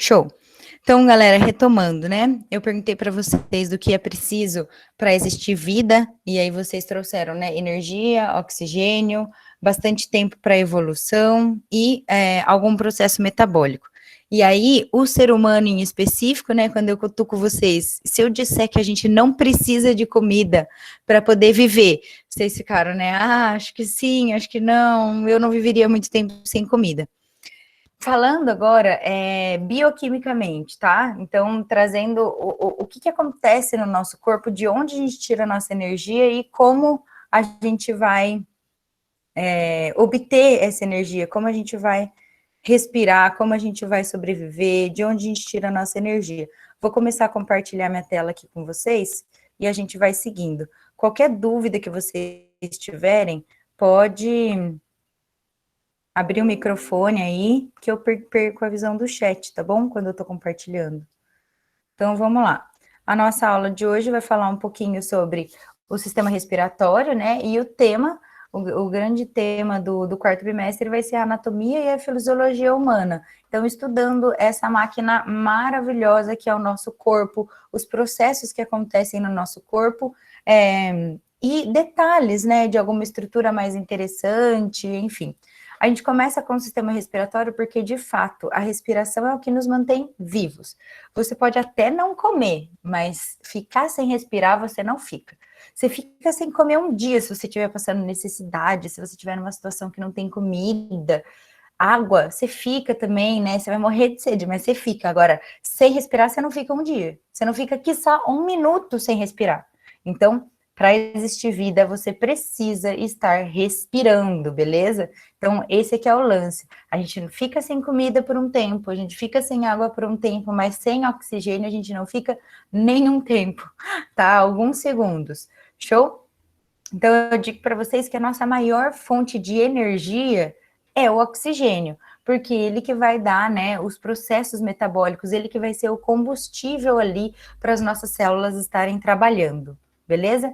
Show. Então, galera, retomando, né? Eu perguntei para vocês do que é preciso para existir vida, e aí vocês trouxeram, né? Energia, oxigênio, bastante tempo para evolução e algum processo metabólico. E aí, o ser humano em específico, né? Quando eu cutuco vocês, se eu disser que a gente não precisa de comida para poder viver, vocês ficaram, né? Ah, acho que sim, acho que não, eu não viveria muito tempo sem comida. Falando agora bioquimicamente, tá? Então, trazendo o que acontece no nosso corpo, de onde a gente tira a nossa energia e como a gente vai obter essa energia, como a gente vai respirar, como a gente vai sobreviver, de onde a gente tira a nossa energia. Vou começar a compartilhar minha tela aqui com vocês e a gente vai seguindo. Qualquer dúvida que vocês tiverem, pode abrir o microfone aí, que eu perco a visão do chat, tá bom? Quando eu tô compartilhando. Então, vamos lá. A nossa aula de hoje vai falar um pouquinho sobre o sistema respiratório, né? E o tema, o grande tema do quarto bimestre vai ser a anatomia e a fisiologia humana. Então, estudando essa máquina maravilhosa que é o nosso corpo, os processos que acontecem no nosso corpo, e detalhes, né, de alguma estrutura mais interessante, enfim. A gente começa com o sistema respiratório porque, de fato, a respiração é o que nos mantém vivos. Você pode até não comer, mas ficar sem respirar, você não fica. Você fica sem comer um dia se você estiver passando necessidade, se você estiver numa situação que não tem comida, água, você fica também, né? Você vai morrer de sede, mas você fica. Agora, sem respirar, você não fica um dia. Você não fica, quiçá, um minuto sem respirar. Então, para existir vida, você precisa estar respirando, beleza? Então, esse aqui é o lance. A gente fica sem comida por um tempo, a gente fica sem água por um tempo, mas sem oxigênio a gente não fica nenhum tempo, tá? Alguns segundos. Show? Então, eu digo para vocês que a nossa maior fonte de energia é o oxigênio, porque ele que vai dar, né, os processos metabólicos, ele que vai ser o combustível ali para as nossas células estarem trabalhando, beleza?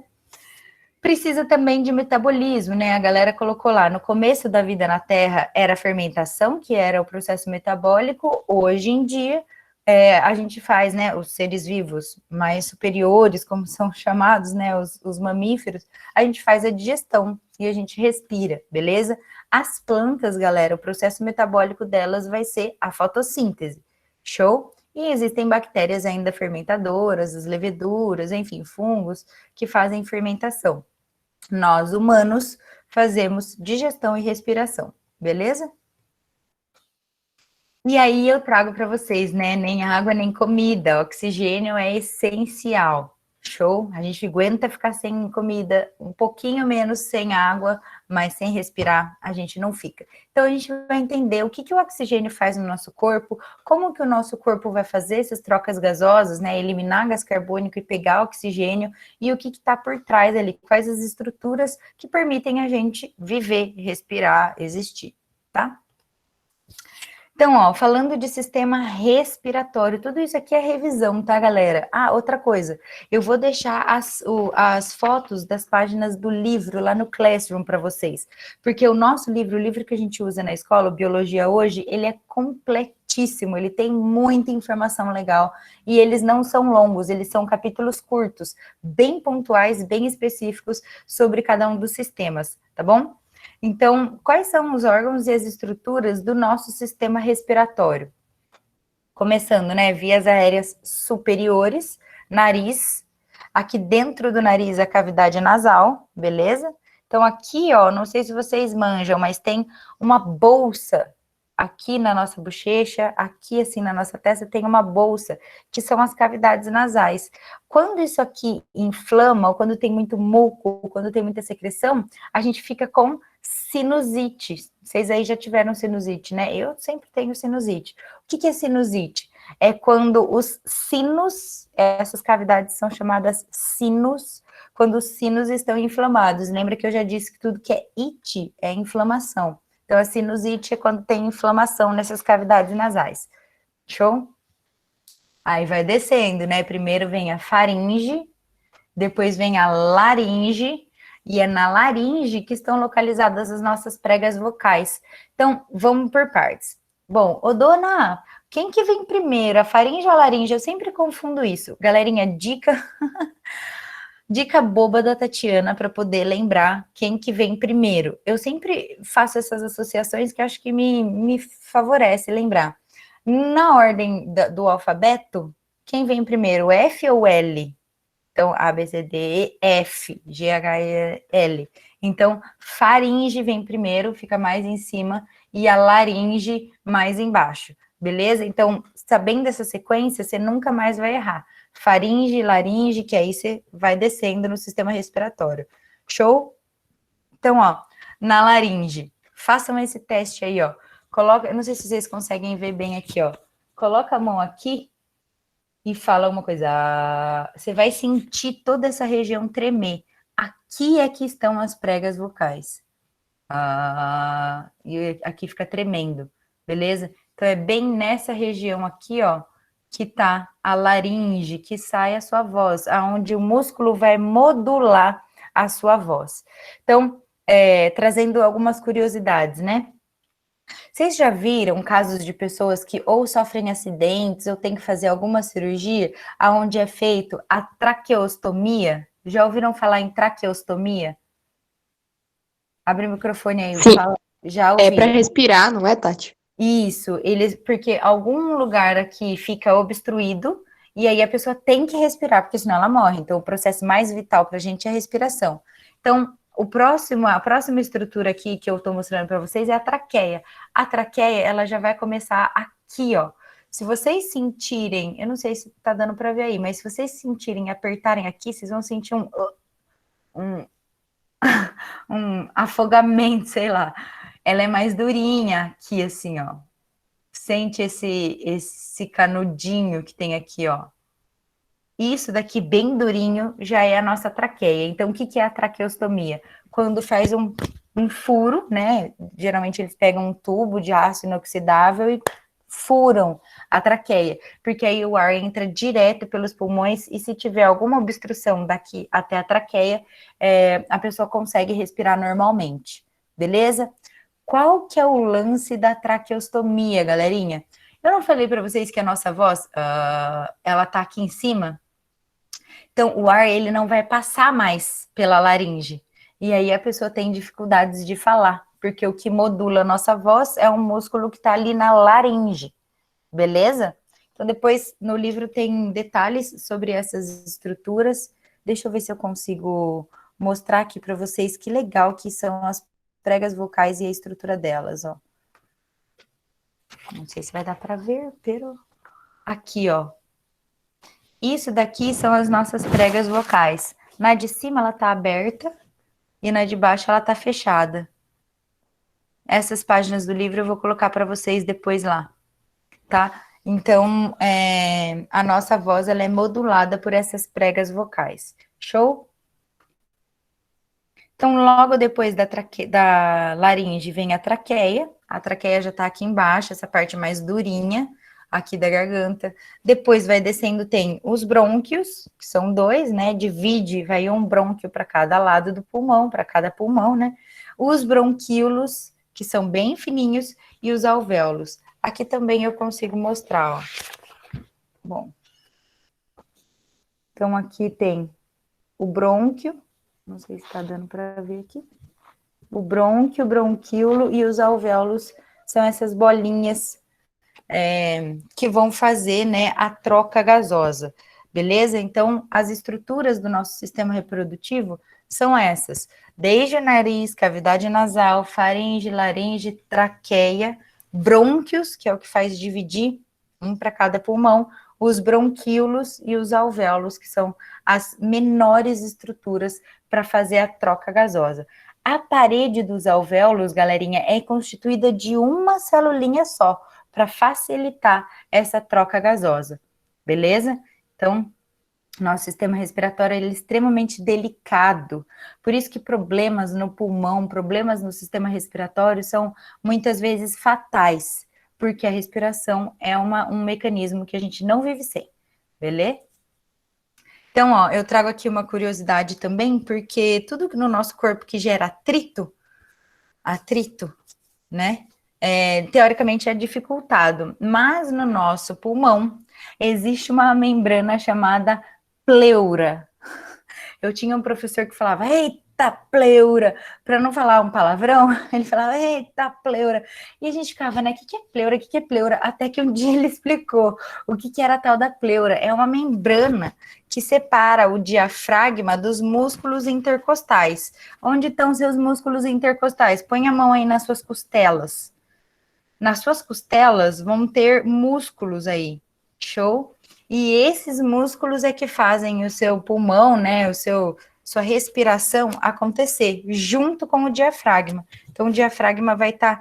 Precisa também de metabolismo, né? A galera colocou lá, no começo da vida na Terra era a fermentação, que era o processo metabólico. Hoje em dia, a gente faz, né, os seres vivos mais superiores, como são chamados, né, os mamíferos, a gente faz a digestão e a gente respira, beleza? As plantas, galera, o processo metabólico delas vai ser a fotossíntese, show? E existem bactérias ainda fermentadoras, as leveduras, enfim, fungos, que fazem fermentação. Nós, humanos, fazemos digestão e respiração, beleza? E aí eu trago para vocês, né? Nem água, nem comida. Oxigênio é essencial. Show? A gente aguenta ficar sem comida, um pouquinho menos sem água, mas sem respirar a gente não fica. Então a gente vai entender o que o oxigênio faz no nosso corpo, como que o nosso corpo vai fazer essas trocas gasosas, né? Eliminar gás carbônico e pegar oxigênio, e o que está por trás ali, quais as estruturas que permitem a gente viver, respirar, existir, tá? Então, ó, falando de sistema respiratório, tudo isso aqui é revisão, tá, galera? Ah, outra coisa, eu vou deixar as fotos das páginas do livro lá no Classroom para vocês, porque o nosso livro, o livro que a gente usa na escola, o Biologia Hoje, ele é completíssimo, ele tem muita informação legal, e eles não são longos, eles são capítulos curtos, bem pontuais, bem específicos sobre cada um dos sistemas, tá bom? Então, quais são os órgãos e as estruturas do nosso sistema respiratório? Começando, né, vias aéreas superiores, nariz, aqui dentro do nariz a cavidade nasal, beleza? Então, aqui, ó, não sei se vocês manjam, mas tem uma bolsa aqui na nossa bochecha, aqui assim na nossa testa tem uma bolsa, que são as cavidades nasais. Quando isso aqui inflama, ou quando tem muito muco, ou quando tem muita secreção, a gente fica com sinusite. Vocês aí já tiveram sinusite, né? Eu sempre tenho sinusite. O que é sinusite? É quando os sinos, essas cavidades são chamadas sinos, quando os sinos estão inflamados. Lembra que eu já disse que tudo que é it é inflamação. Então, a sinusite é quando tem inflamação nessas cavidades nasais. Show? Aí vai descendo, né? Primeiro vem a faringe, depois vem a laringe, e é na laringe que estão localizadas as nossas pregas vocais. Então, vamos por partes. Bom, ô dona, Quem que vem primeiro, a faringe ou a laringe? Eu sempre confundo isso. Galerinha, dica dica boba da Tatiana para poder lembrar quem que vem primeiro. Eu sempre faço essas associações que acho que me favorece lembrar. Na ordem do alfabeto, quem vem primeiro, F ou L? Então, A, B, C, D, E, F, G, H, I, L. Então, faringe vem primeiro, fica mais em cima, e a laringe mais embaixo, beleza? Então, sabendo essa sequência, você nunca mais vai errar. Faringe, laringe, que aí você vai descendo no sistema respiratório. Show? Então, ó, na laringe, façam esse teste aí, ó. Coloca, eu não sei se vocês conseguem ver bem aqui, ó. Coloca a mão aqui e fala uma coisa, você vai sentir toda essa região tremer. Aqui é que estão as pregas vocais. E aqui fica tremendo, beleza? Então é bem nessa região aqui, ó, que tá a laringe, que sai a sua voz, aonde o músculo vai modular a sua voz. Então, trazendo algumas curiosidades, né? Vocês já viram casos de pessoas que ou sofrem acidentes ou têm que fazer alguma cirurgia aonde é feito a traqueostomia? Já ouviram falar em traqueostomia? Abre o microfone aí, Sim, fala. Já é para ouvi. respirar, não é, Tati? Isso, eles, porque algum lugar aqui fica obstruído e aí a pessoa tem que respirar, porque senão ela morre. Então, o processo mais vital para a gente é a respiração. Então, a próxima estrutura aqui que eu estou mostrando para vocês é a traqueia. A traqueia, ela já vai começar aqui, ó. Se vocês sentirem, eu não sei se tá dando para ver aí, mas se vocês sentirem, apertarem aqui, vocês vão sentir um, um afogamento, sei lá. Ela é mais durinha aqui, assim, ó. Sente esse canudinho que tem aqui, ó. Isso daqui bem durinho já é a nossa traqueia. Então, o que é a traqueostomia? Quando faz um furo, né? Geralmente eles pegam um tubo de aço inoxidável e furam a traqueia, porque aí o ar entra direto pelos pulmões e se tiver alguma obstrução daqui até a traqueia, a pessoa consegue respirar normalmente, beleza? Qual que é o lance da traqueostomia, galerinha? Eu não falei para vocês que a nossa voz, ela tá aqui em cima? Então, o ar, ele não vai passar mais pela laringe. E aí a pessoa tem dificuldades de falar, porque o que modula a nossa voz é um músculo que está ali na laringe, beleza? Então, depois, no livro tem detalhes sobre essas estruturas. Deixa eu ver se eu consigo mostrar aqui para vocês que legal que são as pregas vocais e a estrutura delas, ó. Não sei se vai dar para ver, pero... Aqui, ó. Isso daqui são as nossas pregas vocais. Na de cima ela tá aberta e na de baixo ela tá fechada. Essas páginas do livro eu vou colocar para vocês depois lá, tá? Então, a nossa voz ela é modulada por essas pregas vocais. Show? Então, logo depois da laringe vem a traqueia. A traqueia já tá aqui embaixo, essa parte mais durinha aqui da garganta. Depois vai descendo, tem os brônquios, que são dois, né? Divide, vai um brônquio para cada lado do pulmão, para cada pulmão, né? Os bronquíolos, que são bem fininhos, e os alvéolos. Aqui também eu consigo mostrar, ó. Bom. Então, aqui tem o brônquio, não sei se está dando para ver aqui. O brônquio, o bronquíolo e os alvéolos são essas bolinhas que vão fazer, né, a troca gasosa, beleza? Então, as estruturas do nosso sistema reprodutivo são essas, desde o nariz, cavidade nasal, faringe, laringe, traqueia, brônquios, que é o que faz dividir um para cada pulmão, os bronquíolos e os alvéolos, que são as menores estruturas para fazer a troca gasosa. A parede dos alvéolos, galerinha, é constituída de uma celulinha só, para facilitar essa troca gasosa, beleza? Então, nosso sistema respiratório ele é extremamente delicado, por isso que problemas no pulmão, problemas no sistema respiratório são muitas vezes fatais, porque a respiração é um mecanismo que a gente não vive sem, beleza? Então, ó, eu trago aqui uma curiosidade também, porque tudo no nosso corpo que gera atrito, né? teoricamente é dificultado, mas no nosso pulmão existe uma membrana chamada pleura. Eu tinha um professor que falava, eita pleura, para não falar um palavrão, ele falava, eita pleura. E a gente ficava, né, o que é pleura, o que é pleura? Até que um dia ele explicou o que era a tal da pleura. É uma membrana que separa o diafragma dos músculos intercostais. Onde estão seus músculos intercostais? Põe a mão aí nas suas costelas. Nas suas costelas vão ter músculos aí, show? E esses músculos é que fazem o seu pulmão, né, sua respiração acontecer, junto com o diafragma. Então, o diafragma vai estar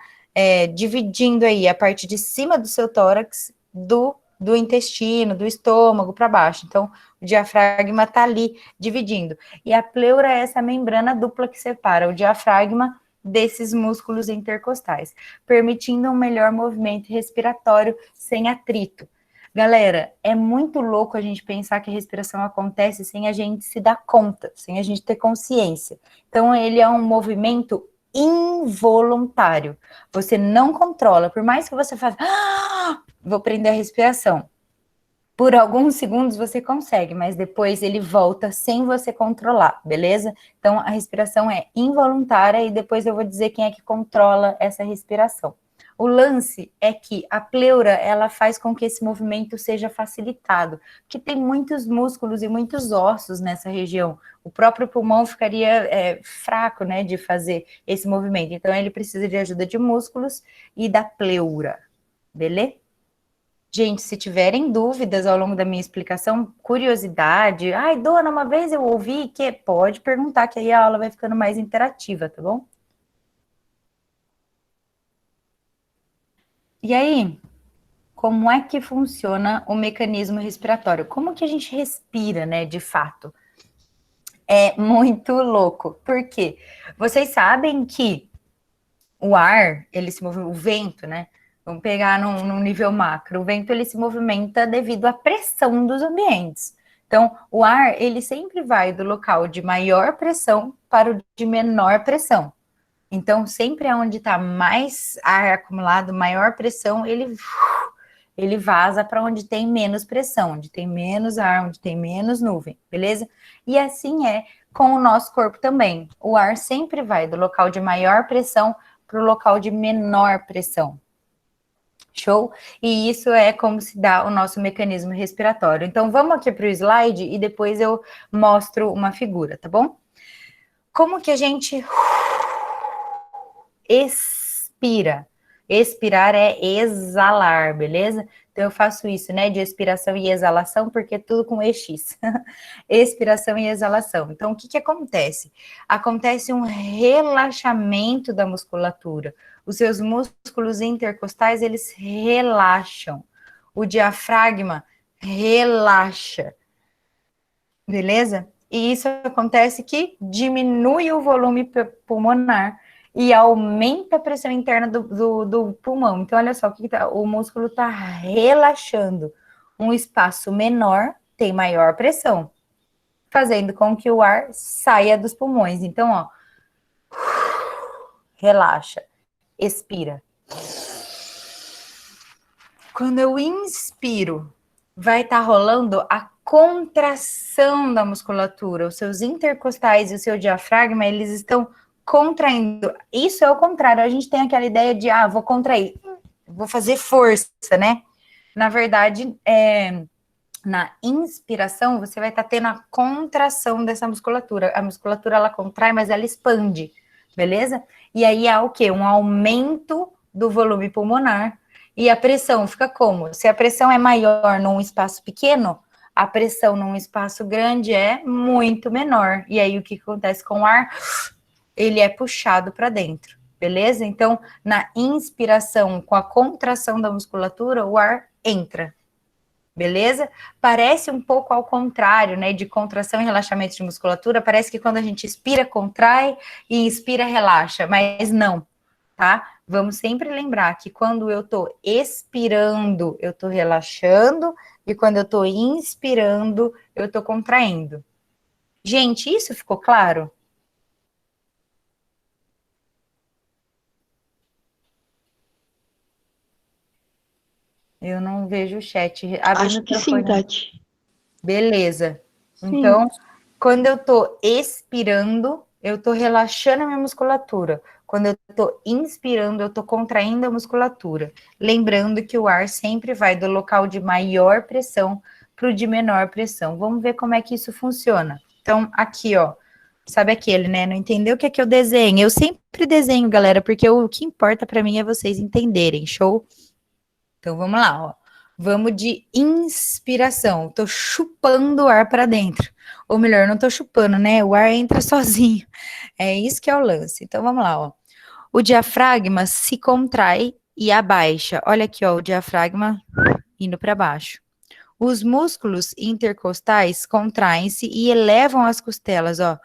dividindo aí a parte de cima do seu tórax do intestino, do estômago para baixo. Então, o diafragma está ali dividindo. E a pleura é essa membrana dupla que separa o diafragma desses músculos intercostais, permitindo um melhor movimento respiratório sem atrito. Galera, é muito louco a gente pensar que a respiração acontece sem a gente se dar conta, sem a gente ter consciência. Então, ele é um movimento involuntário. Você não controla, por mais que você faça, vou prender a respiração. Por alguns segundos você consegue, mas depois ele volta sem você controlar, beleza? Então, a respiração é involuntária e depois eu vou dizer quem é que controla essa respiração. O lance é que a pleura, ela faz com que esse movimento seja facilitado, porque tem muitos músculos e muitos ossos nessa região. O próprio pulmão ficaria fraco, né, de fazer esse movimento. Então, ele precisa de ajuda de músculos e da pleura, beleza? Gente, se tiverem dúvidas ao longo da minha explicação, curiosidade, ai, dona, uma vez eu ouvi que pode perguntar, que aí a aula vai ficando mais interativa, tá bom? E aí, como é que funciona o mecanismo respiratório? Como que a gente respira, né, de fato? É muito louco. Por quê? Vocês sabem que o ar, ele se move, o vento, né? Vamos pegar num nível macro. O vento, ele se movimenta devido à pressão dos ambientes. Então, o ar, ele sempre vai do local de maior pressão para o de menor pressão. Então, sempre onde está mais ar acumulado, maior pressão, ele vaza para onde tem menos pressão, onde tem menos ar, onde tem menos nuvem, beleza? E assim é com o nosso corpo também. O ar sempre vai do local de maior pressão para o local de menor pressão. Show? E isso é como se dá o nosso mecanismo respiratório. Então, vamos aqui para o slide e depois eu mostro uma figura, tá bom? Como que a gente expira? Expirar é exalar, beleza? Então, eu faço isso, né, de expiração e exalação, porque é tudo com EX. Expiração e exalação. Então, o que acontece? Acontece um relaxamento da musculatura. Os seus músculos intercostais, eles relaxam. O diafragma relaxa. Beleza? E isso acontece que diminui o volume pulmonar e aumenta a pressão interna do pulmão. Então, olha só, o músculo está relaxando. Um espaço menor tem maior pressão, fazendo com que o ar saia dos pulmões. Então, ó, relaxa, expira. Quando eu inspiro, vai estar rolando a contração da musculatura. Os seus intercostais e o seu diafragma, eles estão contraindo. Isso é o contrário. A gente tem aquela ideia de, vou contrair, vou fazer força, né? Na verdade, na inspiração, você vai estar tendo a contração dessa musculatura. A musculatura, ela contrai, mas ela expande, beleza? E aí há o quê? Um aumento do volume pulmonar. E a pressão fica como? Se a pressão é maior num espaço pequeno, a pressão num espaço grande é muito menor. E aí o que acontece com o ar? Ele é puxado para dentro, beleza? Então, na inspiração, com a contração da musculatura, o ar entra. Beleza? Parece um pouco ao contrário, né? De contração e relaxamento de musculatura, parece que quando a gente expira, contrai e inspira, relaxa, mas não, tá? Vamos sempre lembrar que quando eu tô expirando, eu tô relaxando, e quando eu tô inspirando, eu tô contraindo. Gente, isso ficou claro? Eu não vejo o chat. Abre o Acho que sim, microfone. Tati. Beleza. Sim. Então, quando eu tô expirando, eu tô relaxando a minha musculatura. Quando eu tô inspirando, eu tô contraindo a musculatura. Lembrando que o ar sempre vai do local de maior pressão para o de menor pressão. Vamos ver como é que isso funciona. Então, aqui, ó. Sabe aquele, né? Não entendeu o que é que eu desenho? Eu sempre desenho, galera, porque o que importa para mim é vocês entenderem, show? Então vamos lá, ó. Vamos de inspiração. Tô chupando o ar para dentro. Ou melhor, não tô chupando, né? O ar entra sozinho. É isso que é o lance. Então vamos lá, ó. O diafragma se contrai e abaixa. Olha aqui, ó, o diafragma indo para baixo. Os músculos intercostais contraem-se e elevam as costelas, ó.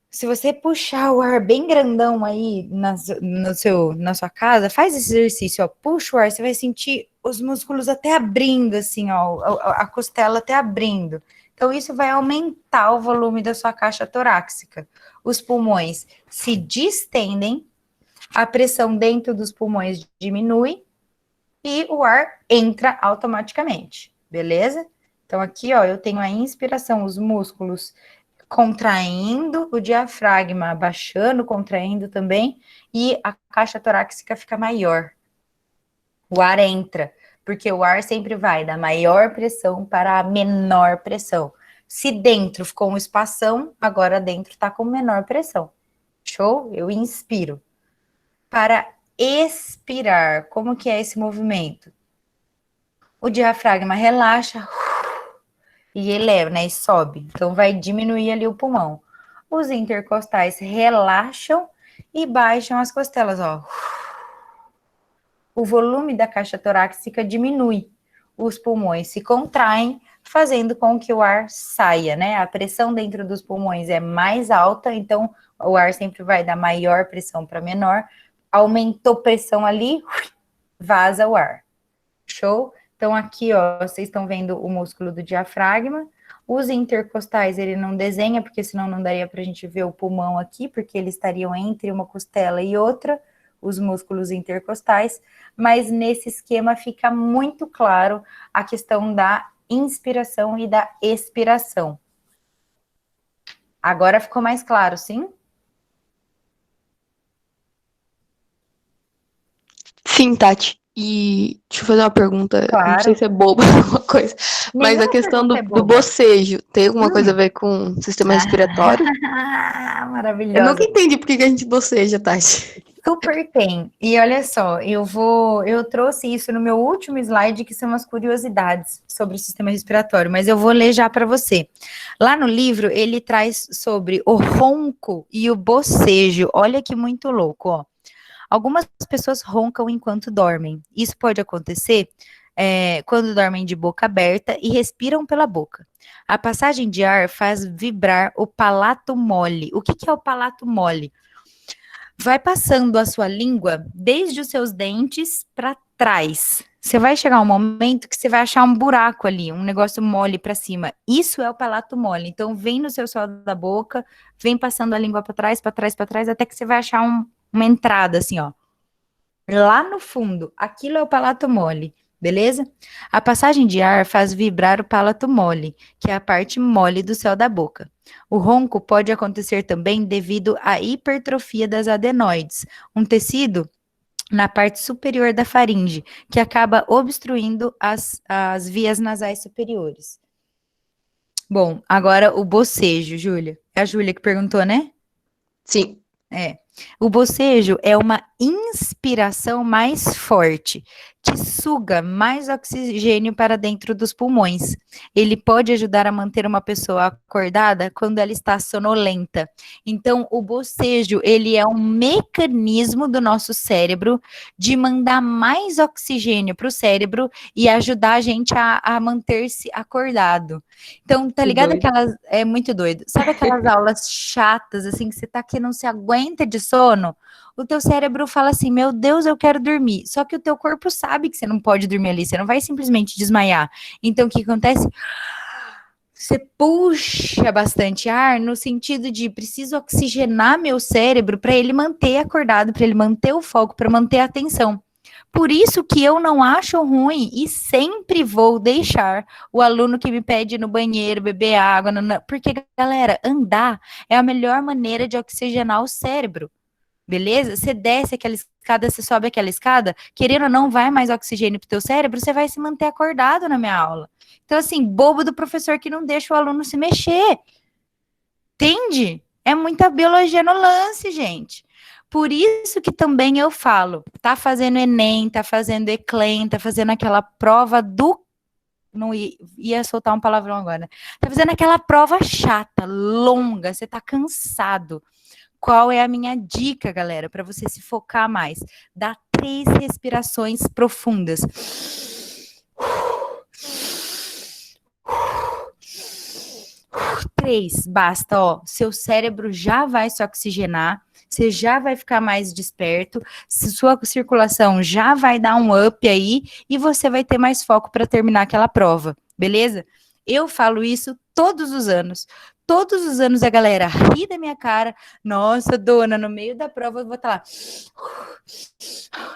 Se você puxar o ar bem grandão aí na sua casa, faz esse exercício, ó. Puxa o ar, você vai sentir os músculos até abrindo, assim, ó, a costela até abrindo. Então, isso vai aumentar o volume da sua caixa torácica. Os pulmões se distendem, a pressão dentro dos pulmões diminui e o ar entra automaticamente, beleza? Então, aqui, ó, eu tenho a inspiração, os músculos contraindo, o diafragma abaixando, contraindo também, e a caixa torácica fica maior. O ar entra, porque o ar sempre vai da maior pressão para a menor pressão. Se dentro ficou um espação, agora dentro está com menor pressão. Show? Eu inspiro. Para expirar, como que é esse movimento? O diafragma relaxa e eleva, né? E sobe. Então vai diminuir ali o pulmão. Os intercostais relaxam e baixam as costelas, ó. O volume da caixa torácica diminui. Os pulmões se contraem, fazendo com que o ar saia, né? A pressão dentro dos pulmões é mais alta, então o ar sempre vai da maior pressão para menor. Aumentou pressão ali, vaza o ar. Show? Então, aqui, ó, vocês estão vendo o músculo do diafragma. Os intercostais, ele não desenha, porque senão não daria para a gente ver o pulmão aqui, porque eles estariam entre uma costela e outra, os músculos intercostais. Mas nesse esquema fica muito claro a questão da inspiração e da expiração. Agora ficou mais claro, sim? Sim, Tati. E deixa eu fazer uma pergunta, não sei Claro. se é boba alguma coisa, mas a Nenhuma questão pergunta é do boba. bocejo tem alguma coisa a Hum. ver com sistema respiratório? Eu nunca Maravilhosa. entendi por que a gente boceja, Tati. Super tem. E olha só, eu trouxe isso no meu último slide, que são as curiosidades sobre o sistema respiratório, mas eu vou ler já para você. Lá no livro, ele traz sobre o ronco e o bocejo. Olha que muito louco, ó. Algumas pessoas roncam enquanto dormem. Isso pode acontecer quando dormem de boca aberta e respiram pela boca. A passagem de ar faz vibrar o palato mole. O que é o palato mole? Vai passando a sua língua desde os seus dentes para trás. Você vai chegar um momento que você vai achar um buraco ali, um negócio mole para cima. Isso é o palato mole. Então, vem no seu céu da boca, vem passando a língua para trás, para trás, para trás, até que você vai achar uma entrada assim, ó. Lá no fundo, aquilo é o palato mole, beleza? A passagem de ar faz vibrar o palato mole, que é a parte mole do céu da boca. O ronco pode acontecer também devido à hipertrofia das adenoides, um tecido na parte superior da faringe, que acaba obstruindo as vias nasais superiores. Bom, agora o bocejo, Júlia. É a Júlia que perguntou, né? Sim. É. O bocejo é uma inspiração mais forte, que suga mais oxigênio para dentro dos pulmões. Ele pode ajudar a manter uma pessoa acordada quando ela está sonolenta. Então, o bocejo, ele é um mecanismo do nosso cérebro de mandar mais oxigênio para o cérebro e ajudar a gente a manter-se acordado. Então, tá Que ligado doido. aquelas. É muito doido. Sabe aquelas aulas chatas, assim, que você tá que não se aguenta de sono? O teu cérebro fala assim: Meu Deus, eu quero dormir. Só que o teu corpo sabe que você não pode dormir ali, você não vai simplesmente desmaiar. Então, o que acontece? Você puxa bastante ar no sentido de preciso oxigenar meu cérebro para ele manter acordado, para ele manter o foco, para manter a atenção. Por isso que eu não acho ruim e sempre vou deixar o aluno que me pede ir no banheiro, beber água, porque, galera, andar é a melhor maneira de oxigenar o cérebro. Beleza? Você desce aquela escada, você sobe aquela escada, querendo ou não, vai mais oxigênio pro teu cérebro, você vai se manter acordado na minha aula. Então, assim, bobo do professor que não deixa o aluno se mexer. Entende? É muita biologia no lance, gente. Por isso que também eu falo, tá fazendo Enem, tá fazendo Eclem, tá fazendo aquela prova do... Não ia soltar um palavrão agora, né? Tá fazendo aquela prova chata, longa, você tá cansado. Qual é a minha dica, galera, para você se focar mais? Dá 3 respirações profundas. 3, basta, ó. Seu cérebro já vai se oxigenar, você já vai ficar mais desperto, sua circulação já vai dar um up aí e você vai ter mais foco para terminar aquela prova, beleza? Eu falo isso todos os anos. Todos os anos a galera ri da minha cara. Nossa, dona, no meio da prova eu vou estar lá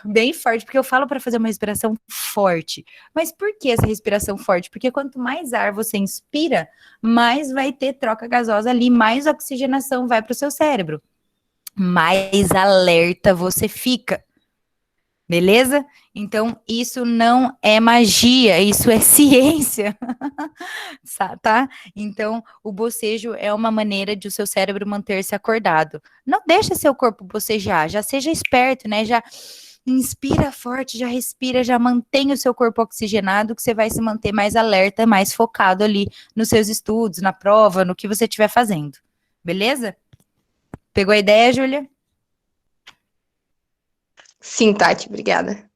bem forte, porque eu falo para fazer uma respiração forte. Mas por que essa respiração forte? Porque quanto mais ar você inspira, mais vai ter troca gasosa ali, mais oxigenação vai para o seu cérebro. Mais alerta você fica. Beleza? Então, isso não é magia, isso é ciência, tá? Então, o bocejo é uma maneira de o seu cérebro manter-se acordado. Não deixa seu corpo bocejar, já seja esperto, né? Já inspira forte, já respira, já mantém o seu corpo oxigenado, que você vai se manter mais alerta, mais focado ali nos seus estudos, na prova, no que você estiver fazendo. Beleza? Pegou a ideia, Júlia? Sim, Tati, obrigada.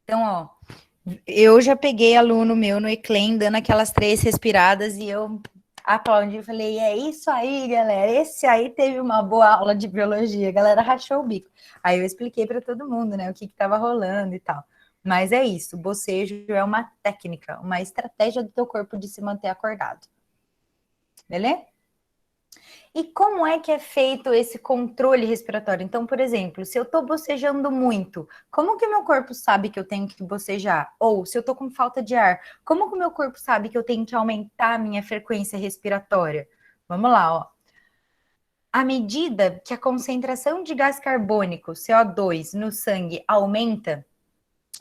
Então, ó, eu já peguei aluno meu no Eclem, dando aquelas 3 respiradas e eu aplaudi e falei, é isso aí, galera, esse aí teve uma boa aula de biologia, a galera rachou o bico. Aí eu expliquei para todo mundo, né, o que estava rolando e tal. Mas é isso, o bocejo é uma técnica, uma estratégia do teu corpo de se manter acordado. Beleza? E como é que é feito esse controle respiratório? Então, por exemplo, se eu estou bocejando muito, como que meu corpo sabe que eu tenho que bocejar? Ou se eu estou com falta de ar, como que o meu corpo sabe que eu tenho que aumentar a minha frequência respiratória? Vamos lá, ó. À medida que a concentração de gás carbônico, CO2, no sangue aumenta,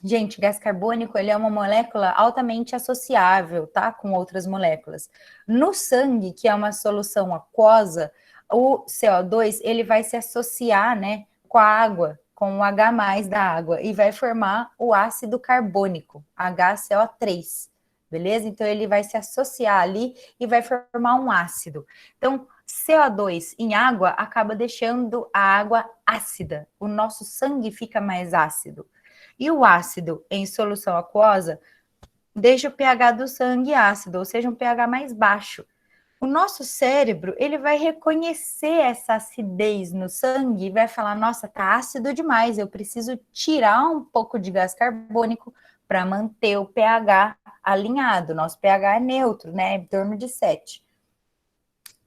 gente, gás carbônico, ele é uma molécula altamente associável, tá? Com outras moléculas. No sangue, que é uma solução aquosa, o CO2, ele vai se associar, né, com a água, com o H+ da água, e vai formar o ácido carbônico, HCO3, beleza? Então, ele vai se associar ali e vai formar um ácido. Então, CO2 em água acaba deixando a água ácida. O nosso sangue fica mais ácido. E o ácido em solução aquosa deixa o pH do sangue ácido, ou seja, um pH mais baixo. O nosso cérebro, ele vai reconhecer essa acidez no sangue e vai falar, nossa, tá ácido demais, eu preciso tirar um pouco de gás carbônico para manter o pH alinhado. Nosso pH é neutro, né, em torno de 7.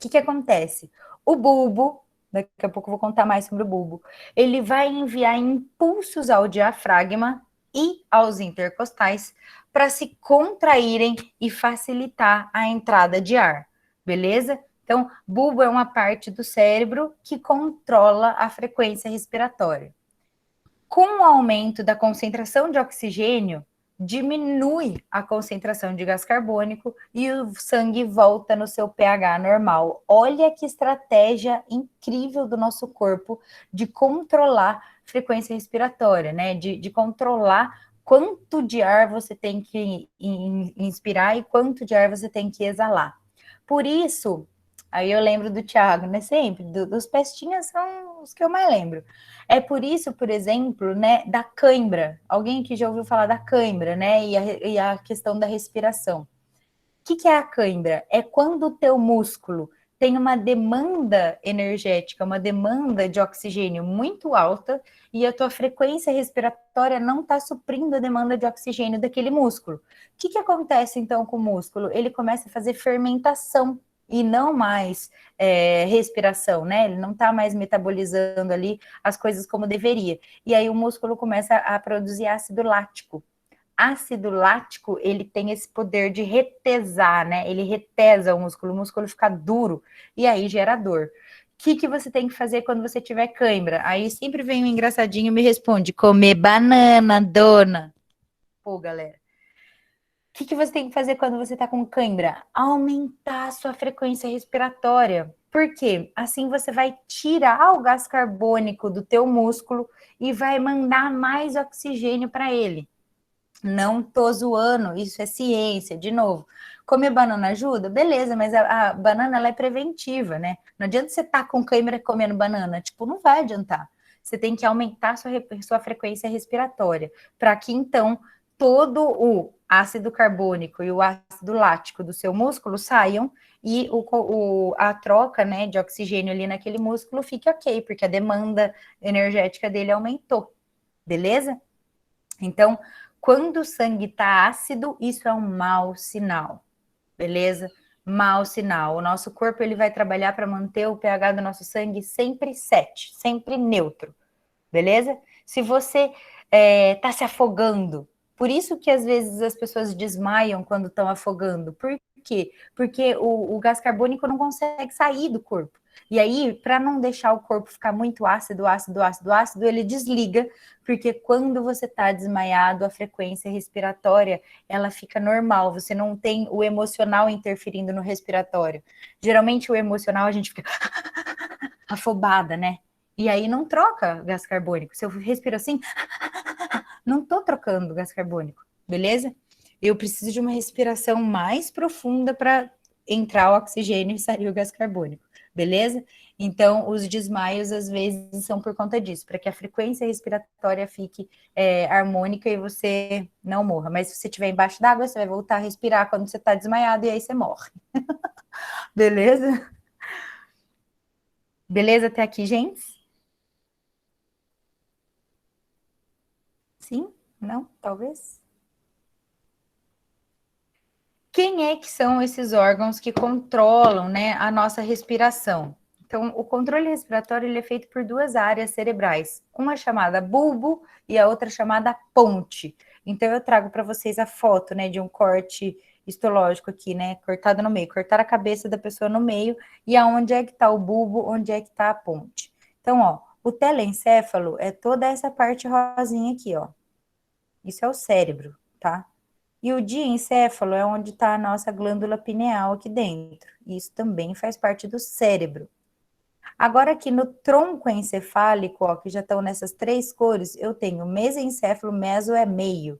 O que acontece? O bulbo, daqui a pouco eu vou contar mais sobre o bulbo, ele vai enviar impulsos ao diafragma e aos intercostais para se contraírem e facilitar a entrada de ar, beleza? Então, bulbo é uma parte do cérebro que controla a frequência respiratória. Com o aumento da concentração de oxigênio, diminui a concentração de gás carbônico e o sangue volta no seu pH normal. Olha que estratégia incrível do nosso corpo de controlar frequência respiratória, né? De controlar quanto de ar você tem que inspirar e quanto de ar você tem que exalar. Por isso, aí eu lembro do Thiago, né? Sempre, dos pestinhas são os que eu mais lembro. É por isso, por exemplo, né, da cãibra. Alguém que já ouviu falar da cãibra, né? E a questão da respiração. O que é a cãibra? É quando o teu músculo tem uma demanda energética, uma demanda de oxigênio muito alta e a tua frequência respiratória não está suprindo a demanda de oxigênio daquele músculo. O que acontece então com o músculo? Ele começa a fazer fermentação. e não mais respiração, né? Ele não está mais metabolizando ali as coisas como deveria. E aí o músculo começa a produzir ácido lático. Ácido lático, ele tem esse poder de retesar, né? Ele retesa o músculo fica duro e aí gera dor. O que você tem que fazer quando você tiver cãibra? Aí sempre vem um engraçadinho e me responde: comer banana, dona. Pô, galera. O que você tem que fazer quando você está com cãibra? Aumentar a sua frequência respiratória. Por quê? Assim você vai tirar o gás carbônico do teu músculo e vai mandar mais oxigênio para ele. Não tô zoando, isso é ciência, de novo. Comer banana ajuda? Beleza, mas a banana ela é preventiva, né? Não adianta você estar com cãibra comendo banana, tipo, não vai adiantar. Você tem que aumentar sua frequência respiratória, para que então todo o ácido carbônico e o ácido lático do seu músculo saiam e a troca, né, de oxigênio ali naquele músculo fique ok, porque a demanda energética dele aumentou, beleza? Então, quando o sangue está ácido, isso é um mau sinal, beleza? Mau sinal. O nosso corpo ele vai trabalhar para manter o pH do nosso sangue sempre 7, sempre neutro, beleza? Se você está se afogando, por isso que às vezes as pessoas desmaiam quando estão afogando. Por quê? Porque o gás carbônico não consegue sair do corpo. E aí, para não deixar o corpo ficar muito ácido, ele desliga, porque quando você está desmaiado, a frequência respiratória, ela fica normal, você não tem o emocional interferindo no respiratório. Geralmente o emocional a gente fica afobada, né? E aí não troca gás carbônico. Se eu respiro assim, não tô trocando gás carbônico, beleza? Eu preciso de uma respiração mais profunda para entrar o oxigênio e sair o gás carbônico, beleza? Então, os desmaios às vezes são por conta disso, para que a frequência respiratória fique harmônica e você não morra. Mas se você estiver embaixo d'água, você vai voltar a respirar quando você está desmaiado e aí você morre. Beleza? Beleza até aqui, gente? Sim? Não? Talvez? Quem é que são esses órgãos que controlam, né, a nossa respiração? Então, o controle respiratório ele é feito por duas áreas cerebrais, uma chamada bulbo e a outra chamada ponte. Então, eu trago para vocês a foto, né, de um corte histológico aqui, né, cortado no meio, cortar a cabeça da pessoa no meio e aonde é que está o bulbo, onde é que está a ponte. Então, ó, o telencéfalo é toda essa parte rosinha aqui, ó. Isso é o cérebro, tá? E o diencéfalo é onde está a nossa glândula pineal aqui dentro. Isso também faz parte do cérebro. Agora aqui no tronco encefálico, ó, que já estão nessas três cores, eu tenho mesencéfalo, meso é meio.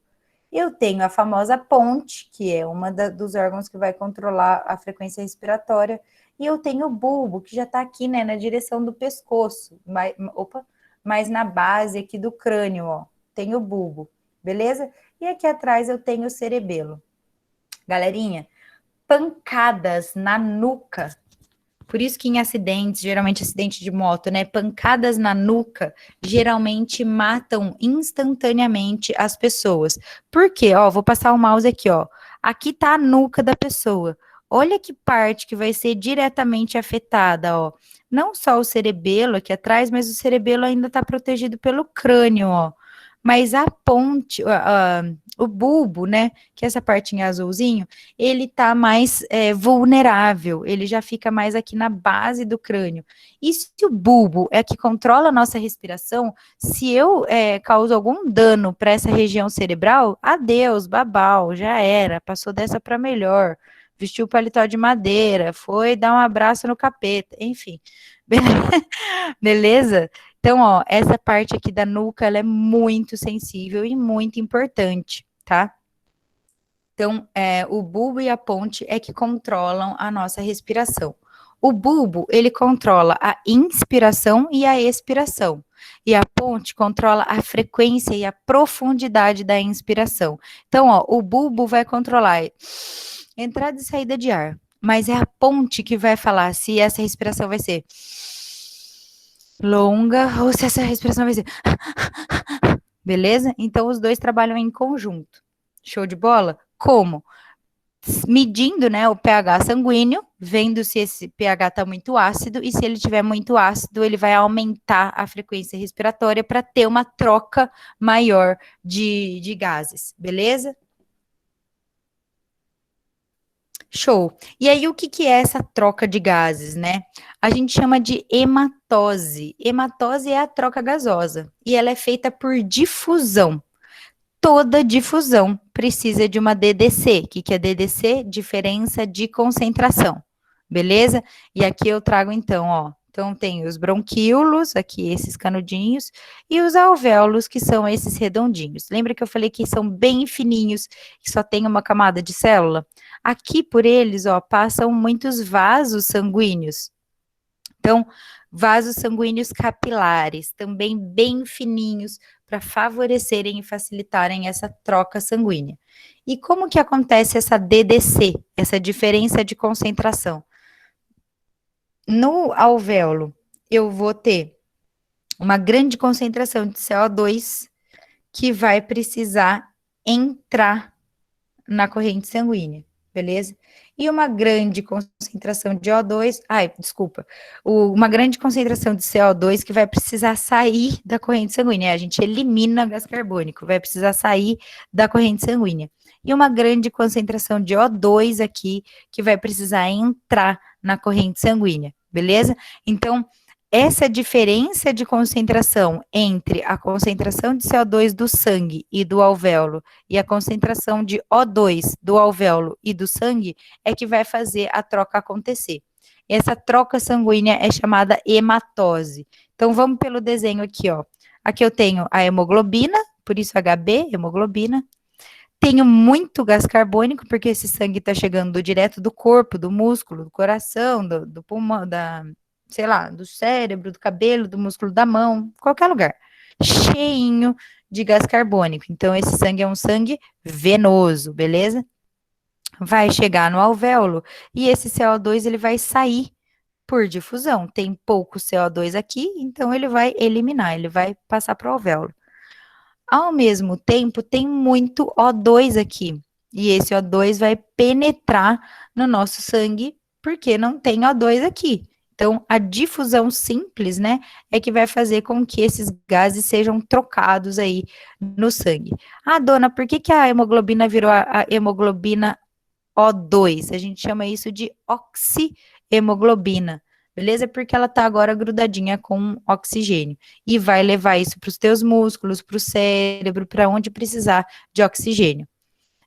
Eu tenho a famosa ponte, que é uma dos órgãos que vai controlar a frequência respiratória, e eu tenho o bulbo, que já está aqui, né, na direção do pescoço, mais na base aqui do crânio, ó, tem o bulbo, beleza? E aqui atrás eu tenho o cerebelo. Galerinha, pancadas na nuca. Por isso que em acidentes, geralmente acidente de moto, né? Pancadas na nuca geralmente matam instantaneamente as pessoas. Por quê? Ó, vou passar o mouse aqui, ó. Aqui tá a nuca da pessoa. Olha que parte que vai ser diretamente afetada, ó. Não só o cerebelo aqui atrás, mas o cerebelo ainda está protegido pelo crânio, ó. Mas a ponte, o bulbo, né? Que é essa parte em azulzinho, ele tá mais vulnerável, ele já fica mais aqui na base do crânio. E se o bulbo é que controla a nossa respiração, se eu causo algum dano para essa região cerebral, adeus, babau, já era, passou dessa para melhor, vestiu o paletó de madeira, foi dar um abraço no capeta, enfim. Beleza? Então, ó, essa parte aqui da nuca, ela é muito sensível e muito importante, tá? Então, o bulbo e a ponte é que controlam a nossa respiração. O bulbo, ele controla a inspiração e a expiração. E a ponte controla a frequência e a profundidade da inspiração. Então, ó, o bulbo vai controlar entrada e saída de ar. Mas é a ponte que vai falar se essa respiração vai ser longa ou se essa respiração vai ser... Beleza? Então, os dois trabalham em conjunto. Show de bola? Como? Medindo, né, o pH sanguíneo vendo se esse pH está muito ácido, e se ele estiver muito ácido, ele vai aumentar a frequência respiratória para ter uma troca maior de gases, beleza? Show. E aí, o que que é essa troca de gases, né? A gente chama de hematose. Hematose é a troca gasosa, e ela é feita por difusão. Toda difusão precisa de uma DDC. O que é DDC? Diferença de concentração, beleza? E aqui eu trago então, ó. Então tem os bronquíolos, aqui esses canudinhos, e os alvéolos, que são esses redondinhos. Lembra que eu falei que são bem fininhos, que só tem uma camada de célula? Aqui por eles, ó, passam muitos vasos sanguíneos. Então, vasos sanguíneos capilares, também bem fininhos, para favorecerem e facilitarem essa troca sanguínea. E como que acontece essa DDC, essa diferença de concentração? No alvéolo, eu vou ter uma grande concentração de CO2 que vai precisar entrar na corrente sanguínea, beleza? E uma grande concentração de O2, uma grande concentração de CO2 que vai precisar sair da corrente sanguínea. A gente elimina gás carbônico, vai precisar sair da corrente sanguínea. E uma grande concentração de O2 aqui, que vai precisar entrar na corrente sanguínea, beleza? Então, essa diferença de concentração entre a concentração de CO2 do sangue e do alvéolo e a concentração de O2 do alvéolo e do sangue é que vai fazer a troca acontecer. Essa troca sanguínea é chamada hematose. Então, vamos pelo desenho aqui, ó. Aqui eu tenho a hemoglobina, por isso HB, hemoglobina. Tenho muito gás carbônico, porque esse sangue está chegando direto do corpo, do músculo, do coração, do pulmão, sei lá, do cérebro, do cabelo, do músculo da mão, qualquer lugar, cheinho de gás carbônico. Então, esse sangue é um sangue venoso, beleza? Vai chegar no alvéolo e esse CO2 ele vai sair por difusão. Tem pouco CO2 aqui, então ele vai eliminar, ele vai passar para o alvéolo. Ao mesmo tempo, tem muito O2 aqui, e esse O2 vai penetrar no nosso sangue, porque não tem O2 aqui. Então, a difusão simples, né, é que vai fazer com que esses gases sejam trocados aí no sangue. Ah, dona, por que a hemoglobina virou a hemoglobina O2? A gente chama isso de oxihemoglobina, beleza? Porque ela tá agora grudadinha com oxigênio e vai levar isso para os teus músculos, para o cérebro, para onde precisar de oxigênio.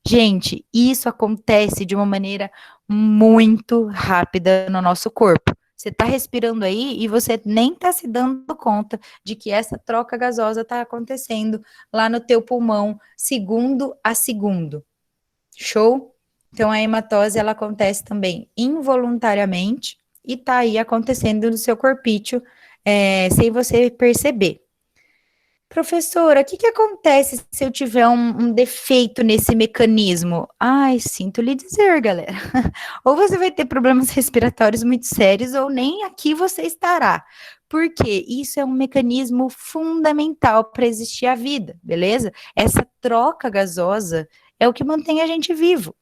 Gente, isso acontece de uma maneira muito rápida no nosso corpo. Você está respirando aí e você nem está se dando conta de que essa troca gasosa está acontecendo lá no teu pulmão, segundo a segundo. Show? Então, a hematose, ela acontece também involuntariamente e tá aí acontecendo no seu corpício, sem você perceber. Professora, o que acontece se eu tiver um defeito nesse mecanismo? Ai, sinto lhe dizer, galera. Ou você vai ter problemas respiratórios muito sérios, ou nem aqui você estará. Porque isso é um mecanismo fundamental para existir a vida, beleza? Essa troca gasosa é o que mantém a gente vivo.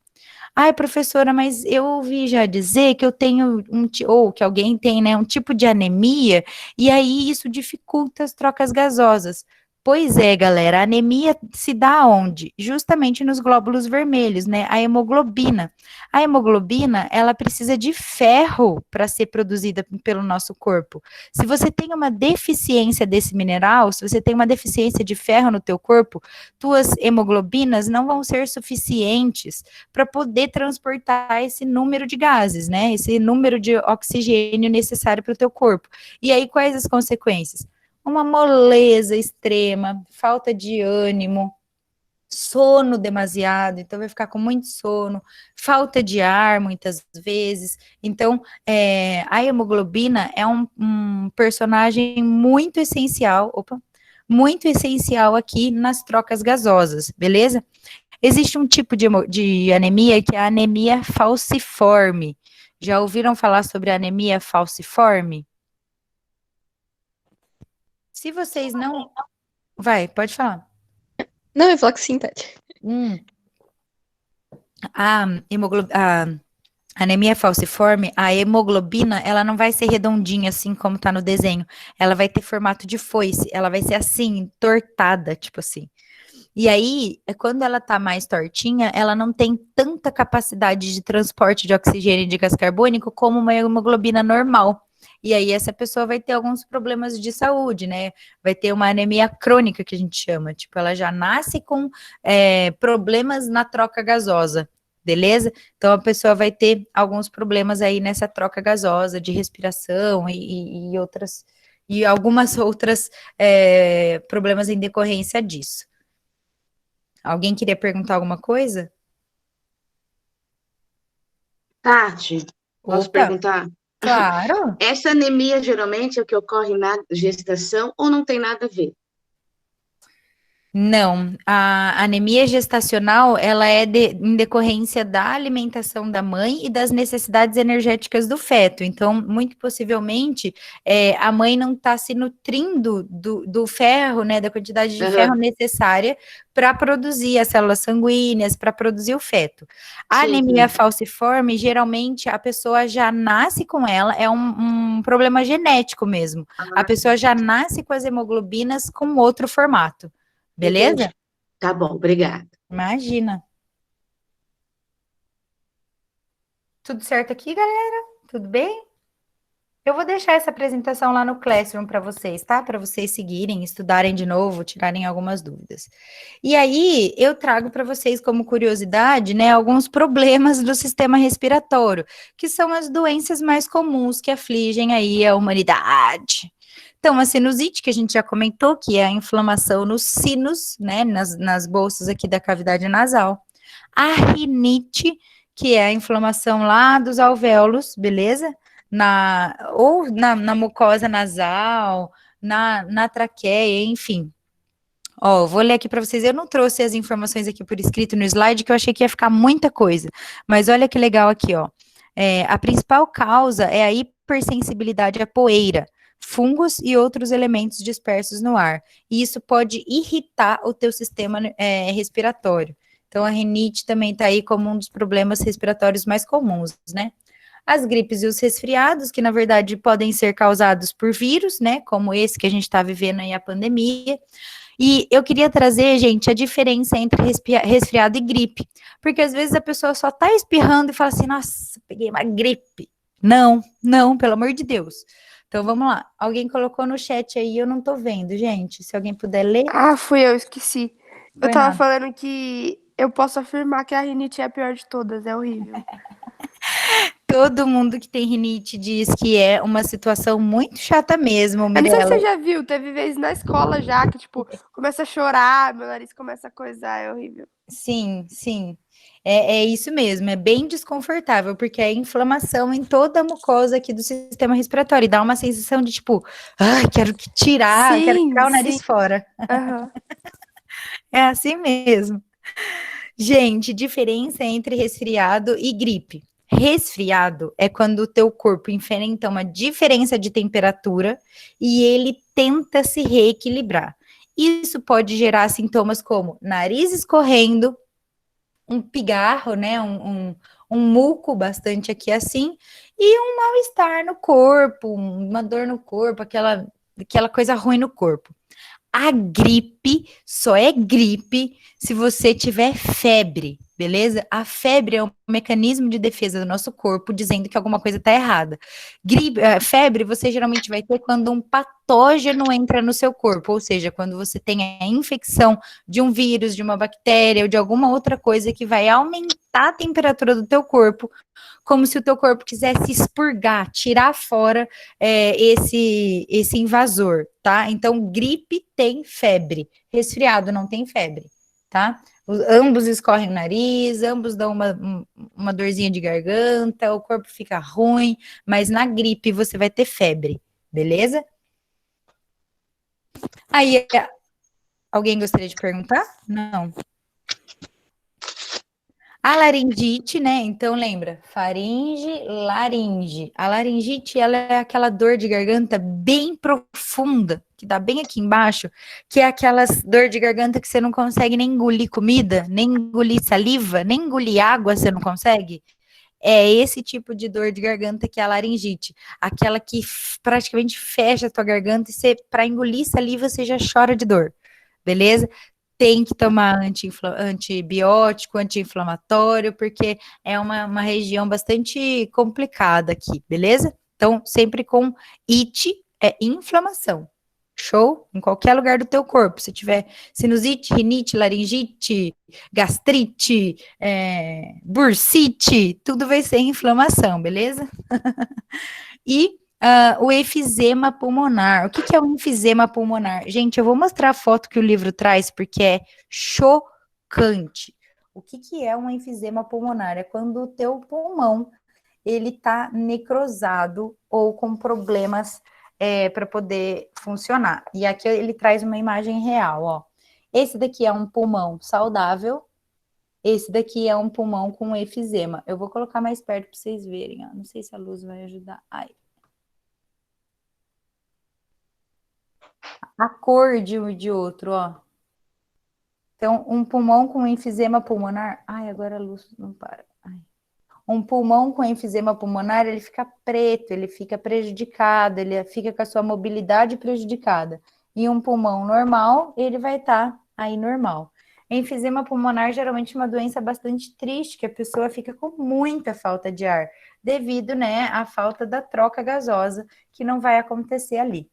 Ai, professora, mas eu ouvi já dizer que eu tenho ou que alguém tem, né, um tipo de anemia, e aí isso dificulta as trocas gasosas. Pois é, galera, a anemia se dá onde? Justamente nos glóbulos vermelhos, né? A hemoglobina. A hemoglobina, ela precisa de ferro para ser produzida pelo nosso corpo. Se você tem uma deficiência desse mineral, se você tem uma deficiência de ferro no teu corpo, tuas hemoglobinas não vão ser suficientes para poder transportar esse número de gases, né? Esse número de oxigênio necessário para o teu corpo. E aí, quais as consequências? Uma moleza extrema, falta de ânimo, sono demasiado, então vai ficar com muito sono, falta de ar muitas vezes. Então, a hemoglobina é um personagem muito essencial, muito essencial aqui nas trocas gasosas, beleza? Existe um tipo de anemia que é a anemia falciforme. Já ouviram falar sobre a anemia falciforme? Se vocês não. Vai, pode falar. Não, eu ia falar que sim, Tati. A Anemia falciforme, a hemoglobina, ela não vai ser redondinha assim como tá no desenho. Ela vai ter formato de foice, ela vai ser assim, entortada, tipo assim. E aí, quando ela tá mais tortinha, ela não tem tanta capacidade de transporte de oxigênio e de gás carbônico como uma hemoglobina normal. E aí, essa pessoa vai ter alguns problemas de saúde, né? Vai ter uma anemia crônica, que a gente chama. Tipo, ela já nasce com problemas na troca gasosa, beleza? Então, a pessoa vai ter alguns problemas aí nessa troca gasosa de respiração e outras, e algumas outras problemas em decorrência disso. Alguém queria perguntar alguma coisa? Tati, posso Opa, perguntar? claro. Essa anemia geralmente é o que ocorre na gestação ou não tem nada a ver? Não, a anemia gestacional, ela é em decorrência da alimentação da mãe e das necessidades energéticas do feto. Então, muito possivelmente, a mãe não está se nutrindo do ferro, né, da quantidade de ferro Aham. necessária para produzir as células sanguíneas, para produzir o feto. A Sim, anemia sim. falciforme, geralmente, a pessoa já nasce com ela, é um problema genético mesmo. A Ah, pessoa já nasce com as hemoglobinas com outro formato. entendi. Beleza? Tá bom, obrigada. Imagina. Tudo certo aqui, galera? Tudo bem? Eu vou deixar essa apresentação lá no Classroom para vocês, tá? Para vocês seguirem, estudarem de novo, tirarem algumas dúvidas. E aí, eu trago para vocês como curiosidade, né, alguns problemas do sistema respiratório, que são as doenças mais comuns que afligem aí a humanidade. Então, a sinusite, que a gente já comentou, que é a inflamação nos sinos, né, nas bolsas aqui da cavidade nasal. A rinite, que é a inflamação lá dos alvéolos, beleza? Na mucosa nasal, na traqueia, enfim. Ó, vou ler aqui para vocês. Eu não trouxe as informações aqui por escrito no slide, que eu achei que ia ficar muita coisa. Mas olha que legal aqui, ó. A principal causa é a hipersensibilidade à poeira, fungos e outros elementos dispersos no ar. E isso pode irritar o teu sistema respiratório. Então, a rinite também está aí como um dos problemas respiratórios mais comuns, né? As gripes e os resfriados, que na verdade podem ser causados por vírus, né? Como esse que a gente está vivendo aí, a pandemia. E eu queria trazer, gente, a diferença entre resfriado e gripe. Porque às vezes a pessoa só tá espirrando e fala assim: nossa, peguei uma gripe. Não, não, pelo amor de Deus. Então vamos lá. Alguém colocou no chat aí, eu não tô vendo, gente. Se alguém puder ler, Ah, fui eu, esqueci. Eu foi tava nada. falando que eu posso afirmar que a rinite é a pior de todas, é horrível. Todo mundo que tem rinite diz que é uma situação muito chata mesmo, Eu não sei se Mirella. você já viu, teve vezes na escola já que, tipo, começa a chorar, meu nariz começa a coisar, é horrível. Sim, sim. É isso mesmo, é bem desconfortável, porque é inflamação em toda a mucosa aqui do sistema respiratório, e dá uma sensação de tipo, ai, quero Sim, tirar o sim. nariz fora. Aham. É assim mesmo. Gente, diferença entre resfriado e gripe. Resfriado é quando o teu corpo enfrenta uma diferença de temperatura e ele tenta se reequilibrar. Isso pode gerar sintomas como nariz escorrendo, um pigarro, né? Um muco bastante aqui assim, e um mal-estar no corpo, uma dor no corpo, aquela coisa ruim no corpo. A gripe só é gripe se você tiver febre, beleza? A febre é um mecanismo de defesa do nosso corpo dizendo que alguma coisa está errada. Febre você geralmente vai ter quando um patógeno entra no seu corpo, ou seja, quando você tem a infecção de um vírus, de uma bactéria ou de alguma outra coisa que vai aumentar a temperatura do teu corpo, como se o teu corpo quisesse expurgar, tirar fora esse invasor, tá? Então, gripe tem febre, resfriado não tem febre, tá? Ambos escorrem o nariz, ambos dão uma dorzinha de garganta, o corpo fica ruim, mas na gripe você vai ter febre, beleza? Aí, alguém gostaria de perguntar? Não. A laringite, né? Então lembra, faringe, laringe. A laringite, ela é aquela dor de garganta bem profunda, que dá bem aqui embaixo, que é aquelas dor de garganta que você não consegue nem engolir comida, nem engolir saliva, nem engolir água, você não consegue. É esse tipo de dor de garganta que é a laringite, aquela que praticamente fecha a tua garganta e você, para engolir saliva, você já chora de dor, beleza? Tem que tomar antibiótico, anti-inflamatório, porque é uma região bastante complicada aqui, beleza? Então, sempre com it é inflamação. Show? Em qualquer lugar do teu corpo. Se tiver sinusite, rinite, laringite, gastrite, bursite, tudo vai ser inflamação, beleza? E o efizema pulmonar. O que é um efizema pulmonar? Gente, eu vou mostrar a foto que o livro traz, porque é chocante. O que é um efizema pulmonar? É quando o teu pulmão ele está necrosado ou com problemas para poder funcionar. E aqui ele traz uma imagem real, ó. Esse daqui é um pulmão saudável, esse daqui é um pulmão com efizema. Eu vou colocar mais perto para vocês verem, ó. Não sei se a luz vai ajudar. Ai. A cor de um e de outro, ó. Então, um pulmão com enfisema pulmonar. Ai, agora a luz não para. Ai. Um pulmão com enfisema pulmonar, ele fica preto, ele fica prejudicado, ele fica com a sua mobilidade prejudicada. E um pulmão normal, ele vai estar aí normal. Enfisema pulmonar geralmente é uma doença bastante triste, que a pessoa fica com muita falta de ar, devido, né, à falta da troca gasosa, que não vai acontecer ali.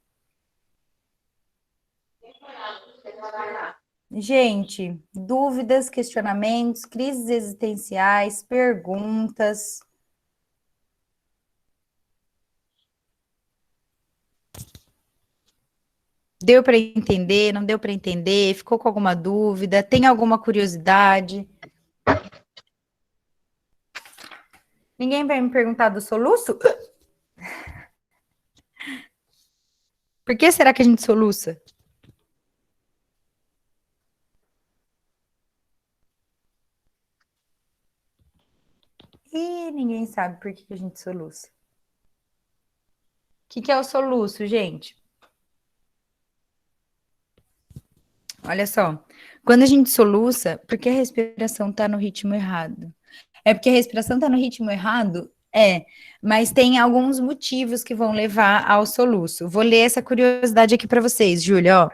Gente, dúvidas, questionamentos, crises existenciais, perguntas. Deu para entender? Não deu para entender? Ficou com alguma dúvida? Tem alguma curiosidade? Ninguém vai me perguntar do soluço? Por que será que a gente soluça? E ninguém sabe por que a gente soluça. O que é o soluço, gente? Olha só, quando a gente soluça, porque a respiração está no ritmo errado? É porque a respiração está no ritmo errado? Mas tem alguns motivos que vão levar ao soluço. Vou ler essa curiosidade aqui para vocês, Júlia. Ó.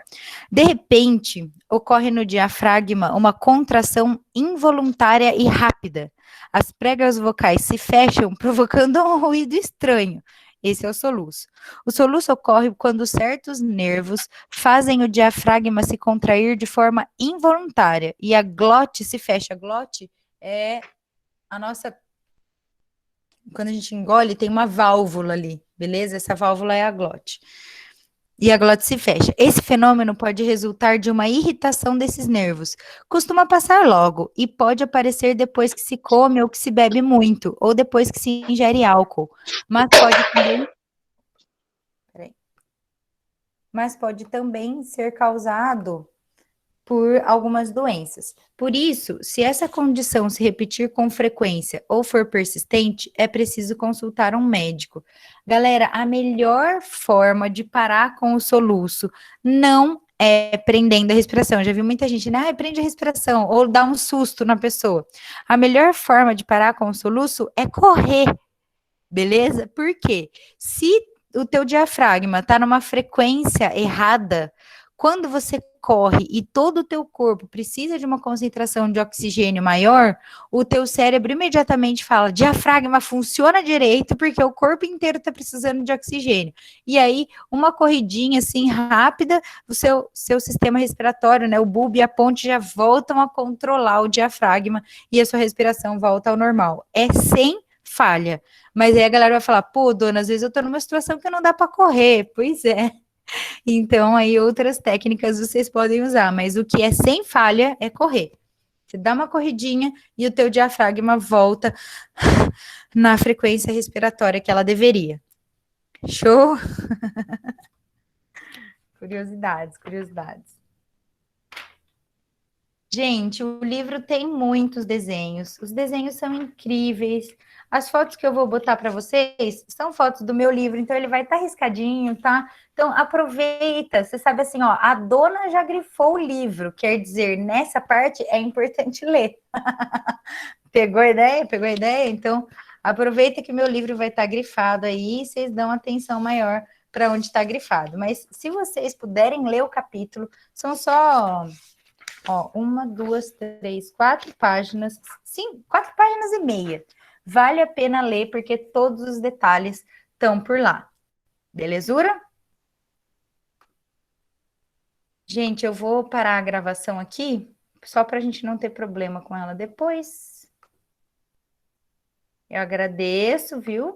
De repente, ocorre no diafragma uma contração involuntária e rápida. As pregas vocais se fecham, provocando um ruído estranho. Esse é o soluço. O soluço ocorre quando certos nervos fazem o diafragma se contrair de forma involuntária e a glote se fecha. A glote é a nossa... Quando a gente engole, tem uma válvula ali, beleza? Essa válvula é a glote. E a glote se fecha. Esse fenômeno pode resultar de uma irritação desses nervos. Costuma passar logo e pode aparecer depois que se come ou que se bebe muito, ou depois que se ingere álcool. Mas pode também ser causado por algumas doenças. Por isso, se essa condição se repetir com frequência ou for persistente, é preciso consultar um médico. Galera, a melhor forma de parar com o soluço não é prendendo a respiração. Eu já vi muita gente, né? Prende a respiração, ou dá um susto na pessoa. A melhor forma de parar com o soluço é correr, beleza? Por quê? Se o teu diafragma está numa frequência errada, quando você corre e todo o teu corpo precisa de uma concentração de oxigênio maior, o teu cérebro imediatamente fala, diafragma funciona direito porque o corpo inteiro está precisando de oxigênio. E aí, uma corridinha assim rápida, o seu sistema respiratório, né, o bulbo e a ponte já voltam a controlar o diafragma e a sua respiração volta ao normal. É sem falha. Mas aí a galera vai falar, pô, dona, às vezes eu tô numa situação que não dá para correr. Pois é. Então, aí outras técnicas vocês podem usar, mas o que é sem falha é correr. Você dá uma corridinha e o teu diafragma volta na frequência respiratória que ela deveria. Show? Curiosidades. Gente, o livro tem muitos desenhos. Os desenhos são incríveis. As fotos que eu vou botar para vocês são fotos do meu livro, então ele vai estar riscadinho, tá? Então aproveita. Você sabe assim, ó, a dona já grifou o livro, quer dizer, nessa parte é importante ler. Pegou a ideia? Então Aproveita que meu livro vai estar grifado aí, e vocês dão atenção maior para onde está grifado. Mas se vocês puderem ler o capítulo, são só, ó, 1, 2, 3, 4 páginas, sim, 4 páginas e meia. Vale a pena ler, porque todos os detalhes estão por lá. Belezura? Gente, eu vou parar a gravação aqui, só para a gente não ter problema com ela depois. Eu agradeço, viu?